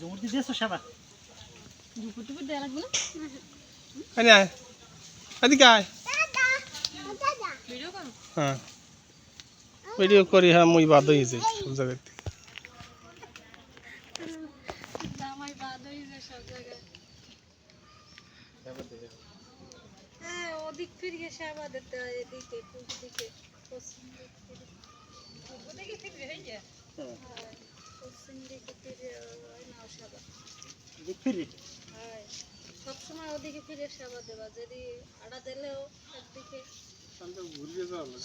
জমুর দি দেছো শাবা দুপুর দুপুর দেয়া লাগবে না আরে আয় এদিকে আয় ভিডিও করো হ্যাঁ ভিডিও করি হ্যাঁ মুই বাদ হয়েছে সব জায়গায় জামাই বাদ হয়ে যায় সব জায়গায় হ্যাঁ ওদিক ফিরে গেছে আমাদের এদিকে পূর্ব দিকে পশ্চিম দিকে ফিরে হয়ে যায় পশ্চিম দিকে ফিরে নাও সাবা ফিরে হ্যাঁ সবসময় ওদিকে ফিরে সাবা দেবা যদি আড়া দিলেও একদিকে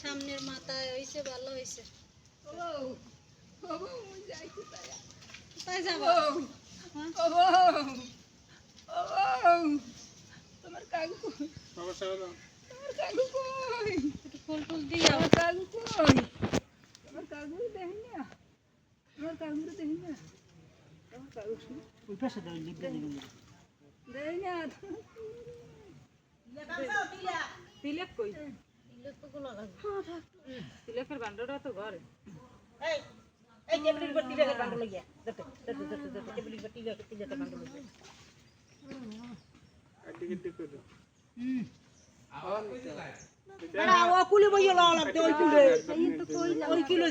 সামনের মাথায় হয়েছে ভালো হয়েছে তাই যাবো তোমার কাকু তোমার কাকু কই ফুল টুল দিয়ে আমার কাকু কই তোমার কাকু দেখি না তোমার কাকু দেখি না তোমার কাকু ওই পাশে দাও লিখবে দিবেন দেখি না তিলক কই তিলকের বান্ডটা তো ঘরে এই টেবিলের উপর তিলের বান্ডল লাগিয়া দতে টেবিলের উপর তিলের বান্ডল লাগিয়া ও কুলি বইলো লাগতে ওই কুলি ওই কিলো